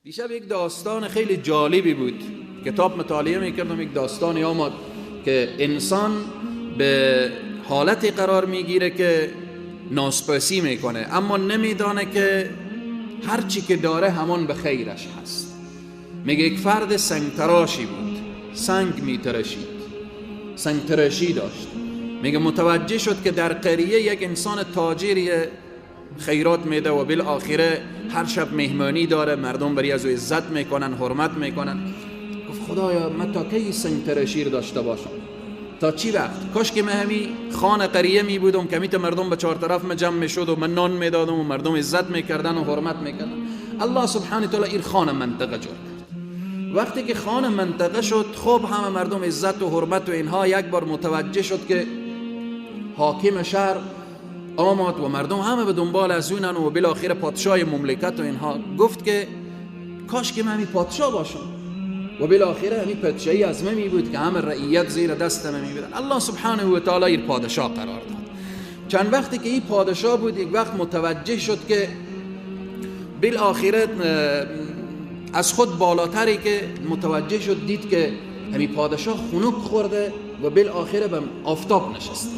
دیشب یک داستان خیلی جالبی بود، کتاب مطالعه میکردم، یک داستانی آمد که انسان به حالتی قرار میگیره که ناسپاسی میکنه، اما نمیدانه که هر چی که داره همان به خیرش هست. میگه یک فرد سنگ تراشی بود، سنگ میتراشید، سنگ تراشی داشت. میگه متوجه شد که در قریه یک انسان تاجری خیرات میده و بالآخره هر شب مهمانی داره، مردم بری از او عزت میکنن، حرمت میکنن. گفت خدایا من تا کی سنگ تراشی داشته باشم؟ تا چی وقت؟ کاش که من همین خان قریه می بودم که میت مردم به چهار طرف من جمع میشد و من نان میدادم و مردم عزت میکردن و حرمت میکردن. الله سبحانه تعالی این خان منطقه جور کرد. وقتی که خان منطقه شد، خب همه مردم عزت و حرمت و اینها، یک بار متوجه شد که حاکم شهر آمد و مردم همه به دنبال از اونن و بالاخره پادشاه مملکت و اینها. گفت که کاش که من همین پادشاه باشم و بالاخره همین پادشاهی از من می بود که همه رعیت زیر دست من می بودن. الله سبحانه و تعالی این پادشاه قرار داد. چند وقتی که این پادشاه بود، یک وقت متوجه شد که بالاخره از خود بالاتری که متوجه شد، دید که همین پادشاه خنک خورده و بالاخره به آفتاب نشسته.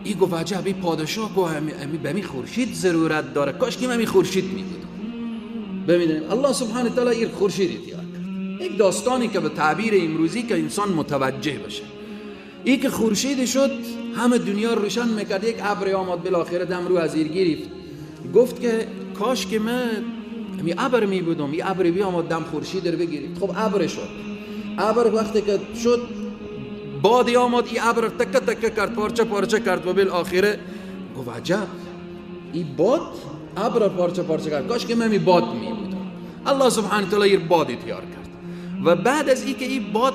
ای گفت عجب، این پادشاه کو به می خورشید ضرورت داره، کاش که من می خورشید می بودم. ببینید الله سبحانه تعالی این خورشید تیار کرد. یک داستانی که به تعبیر امروزی که انسان متوجه بشه، این که خورشید شد همه دنیا روشن میکرد. یک ابر آمد بالاخره دم رو از ایر گرفت. گفت که کاش که من می ابر می بودم، این ابر بیامد دم خورشید رو بگیرید. خب ابر شد. ابر وقتی که شد، بادی آمد، این ابر تک تک کرد، پارچه پارچه کرد و بالاخره گفت عجب، این باد ابر پارچه پارچه کرد، کاش که من می باد می بودم. الله سبحانه تعالی این بادی تیار کرد و بعد از اینکه این باد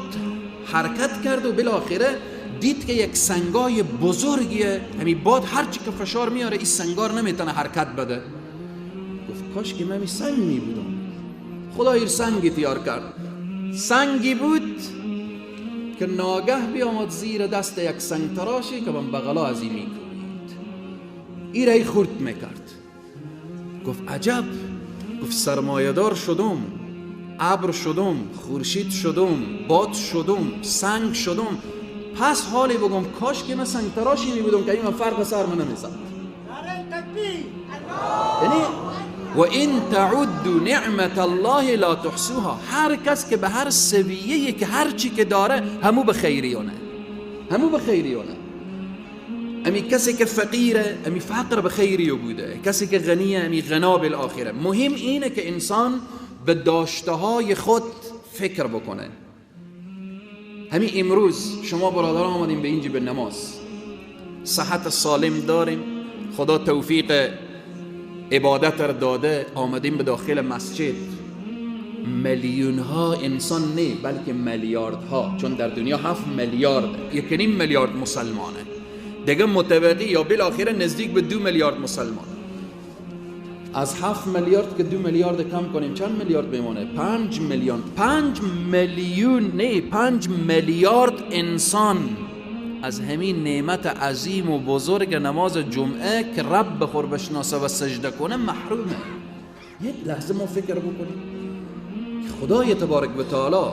حرکت کرد و بالاخره دید که یک سنگای بزرگیه، همین باد هر چی که فشار میاره این سنگار نمیتونه حرکت بده. گفت کاش که من می سنگ می بودم. خدا این سنگی تیار کرد. سنگی بود که ناگه بیامد زیر دست یک سنگ تراشی که من بغلا از این میکوبید، این رای خورد میکرد. گفت عجب، گفت سرمایه‌دار شدم، ابر شدم، خورشید شدم، باد شدم، سنگ شدم، پس حالی بگم کاش که من سنگ تراشی می بودم که این فرق سر من نمیزد. یعنی و این تعدوا نعمت الله لا تحصوها. هر کس که به هر سویه‌ای که هر چی که داره همو به خیریونه، همو به خیریونه. امی کسی که فقیره، امی فقر به خیریو بوده، کسی که غنیه، امی غنا بالاخره. مهم اینه که انسان به داشته‌های خود فکر بکنه. همین امروز شما برادران آمدیم به اینجا به نماز، صحت سالم داریم، خدا توفیق عبادت را داده، آمدیم به داخل مسجد. میلیون ها انسان نه بلکه میلیارد ها، چون در دنیا 7 میلیارد، 1.5 میلیارد مسلمانه، دیگه متوقی یا بالاخره نزدیک به 2 میلیارد مسلمان. از 7 میلیارد که 2 میلیارد کم کنیم چند میلیارد بمونه؟ 5 میلیون. 5 میلیون نه، 5 میلیارد انسان از همین نعمت عظیم و بزرگ نماز جمعه که رب بخور بشناسه و سجده کنه محرومه. یک لحظه ما فکر بکنیم خدای تبارک و تعالی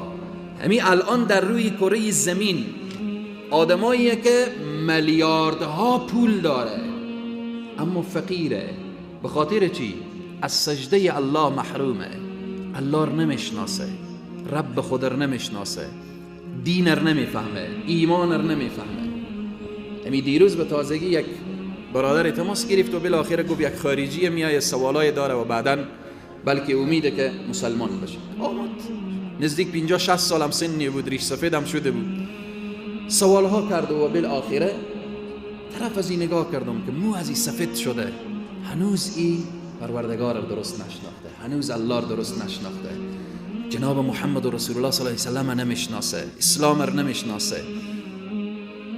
همین الان در روی کره زمین آدماییه که میلیاردها پول داره اما فقیره. به خاطر چی؟ از سجده الله محرومه. الله رو نمیشناسه، رب خود رو نمیشناسه، دین رو نمیفهمه، ایمان رو نمیفهمه. امی دیروز به تازگی یک برادر تماس گرفت و بالاخره گفت یک خارجی میای سوالای داره و بعداً بلکه امیده که مسلمان بشه. آمد نزدیک 50-60 سالم سنی بود، ریش سفیدم شده بود، سوالها کرد و بالاخره طرف از این نگاه کردم که مو از این سفید شده، هنوز این پروردگار رو درست نشناخته، هنوز الله رو درست نشناخته، جناب محمد رسول الله صلی الله علیه و سلم نمیشناسه، اسلام رو نمیشناسه.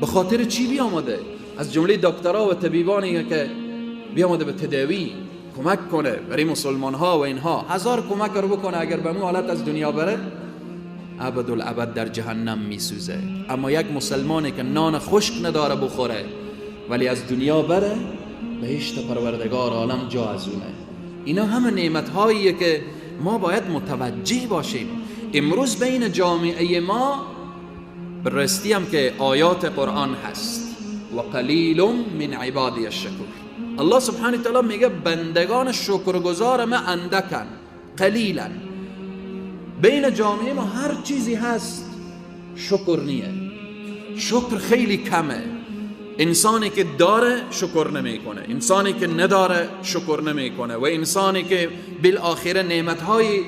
به خاطر چی بیامده؟ از جمله دکترها و طبیبانی که بیامده به تداوی کمک کنه برای مسلمان ها و اینها، 1000 کمک رو بکنه، اگر به مو حالت از دنیا بره ابدالابد در جهنم میسوزه. اما یک مسلمانی که نان خشک نداره بخوره ولی از دنیا بره، بهشت پروردگار عالم جا از اونه. اینا همه نعمت هاییه که ما باید متوجه باشیم. امروز بین جامعه ما برستی هم که آیات قرآن هست و قلیل من عبادی الشکور. الله سبحانه تعالی میگه بندگان شکرگزار من اندکن، قلیلا. بین جامعه ما هر چیزی هست، شکر نیه، شکر خیلی کمه. انسانی که داره شکر نمیکنه، انسانی که نداره شکر نمیکنه، و انسانی که بالاخره نعمتهای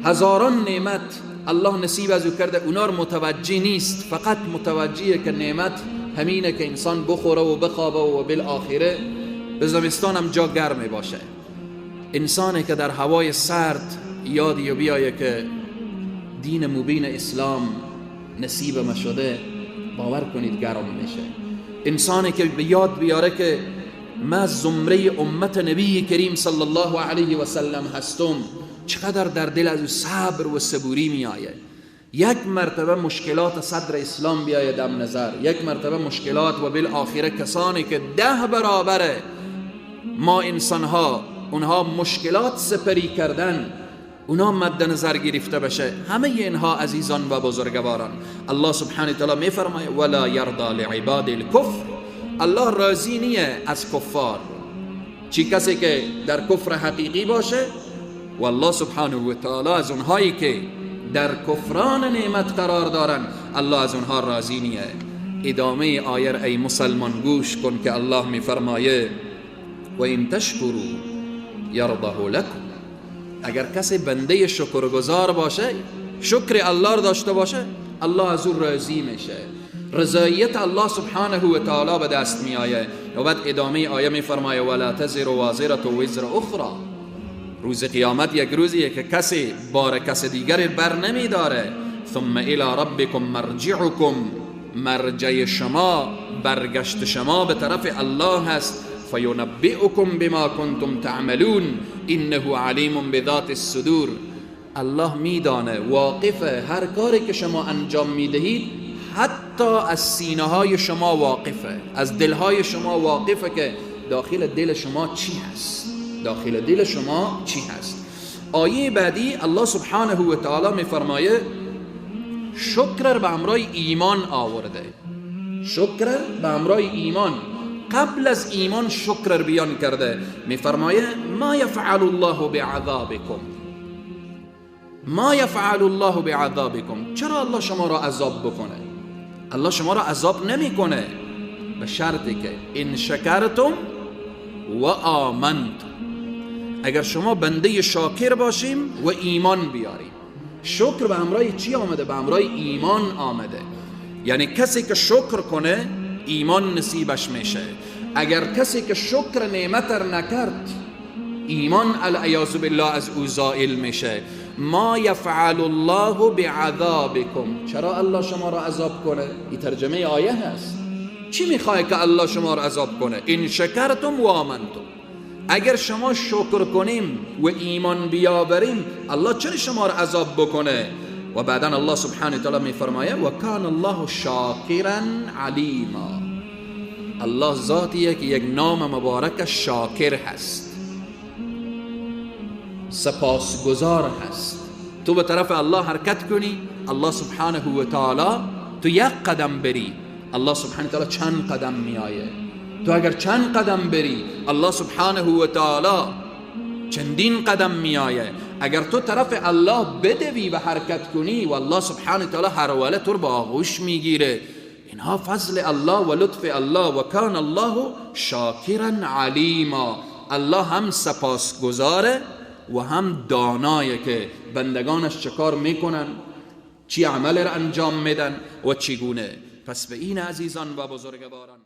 هزاران نعمت الله نصیب از او کرده اونا رو متوجه نیست، فقط متوجهه که نعمت همینه که انسان بخوره و بخوابه و بالاخره به زمستان هم جا گرمه باشه. انسانی که در هوای سرد یادی بیایه که دین مبین اسلام نصیب ما شده، باور کنید گرم میشه. انسانی که به یاد بیاره که من زمره امت نبی کریم صلی الله علیه و سلم هستم، چقدر در دل از صبر و صبوری می آید. یک مرتبه مشکلات صدر اسلام بیاید دم نظر، یک مرتبه مشکلات و بالاخره کسانی که 10 برابر ما انسانها اونها مشکلات سپری کردن، اونا مد نظر گرفته بشه. همه اینها عزیزان و بزرگواران، الله سبحانه تعالی می فرماید ولا یرضى لعباد الکفر. الله راضی نیه از کفار، چی کسی که در کفر حقیقی باشه، و الله سبحانه و تعالی از اونهایی که در کفران نعمت قرار دارن الله از اونها راضی نیه. ادامه آیه ای مسلمان گوش کن که الله می فرماید و این تشکروا یرضه لکم. اگر کسی بنده شکرگزار باشه، شکر الله رو داشته باشه، الله از او راضی میشه، رضایت الله سبحانه و تعالی به دست می آید. و بعد ادامه آیه می فرماید ولا تزر وازره وزر اخرى. روز قیامت یک روزیه که کسی بار کسی دیگر بر نمی داره. ثم الى ربکم مرجعکم، مرجع شما، برگشت شما به طرف الله هست. فینبئکم بما کنتم تعملون انه علیم بذات الصدور. الله میدانه، واقفه هر کاری که شما انجام میدهید، حتی از سینه های شما واقفه، از دل های شما واقفه که داخل دل شما چی هست، داخل دل شما چی هست. آیه بعدی الله سبحانه و تعالی می فرمایه شکر به همراه ایمان آورده. شکر به همراه ایمان، قبل از ایمان شکر بیان کرده. می فرمایه ما یفعل الله بعذابکم، ما یفعل الله بعذابکم. چرا الله شما را عذاب بکنه؟ الله شما را عذاب نمی کنه، به شرطی که ان شکرتم و آمنتم. اگر شما بنده شاکر باشیم و ایمان بیاریم. شکر به همراه چی آمده؟ به همراه ایمان آمده. یعنی کسی که شکر کنه ایمان نصیبش میشه. اگر کسی که شکر نعمت را نکرد، ایمان العیاذ بالله از او زائل میشه. ما یفعل الله بعذابکم. چرا الله شما را عذاب کنه؟ این ترجمه آیه هست. چی میخواه که الله شما را عذاب کنه؟ ان شکرتم و آمنتم. اگر شما شکر کنیم و ایمان بیاوریم، الله چرا شما را عذاب بکنه؟ و بعدا الله سبحانه تعالی می فرماید و کان الله شاکرا علیما. الله ذاتیه که یک نام مبارک شاکر هست، سپاسگزار هست. تو به طرف الله حرکت کنی، الله سبحانه و تعالی تو یک قدم بری، الله سبحانه و تعالی چند قدم می آیه. تو اگر چند قدم بری، الله سبحانه و تعالی چندین قدم می آیه. اگر تو طرف الله بدوی و حرکت کنی، و الله سبحانه و تعالی هر وله تو رو با آغوش می گیره. اینها فضل الله و لطف الله. و کان الله شاکرا علیما. الله هم سپاسگزاره و هم دانایه که بندگانش چه کار میکنن، چی عمل را انجام میدن و چگونه. پس به این عزیزان و بزرگواران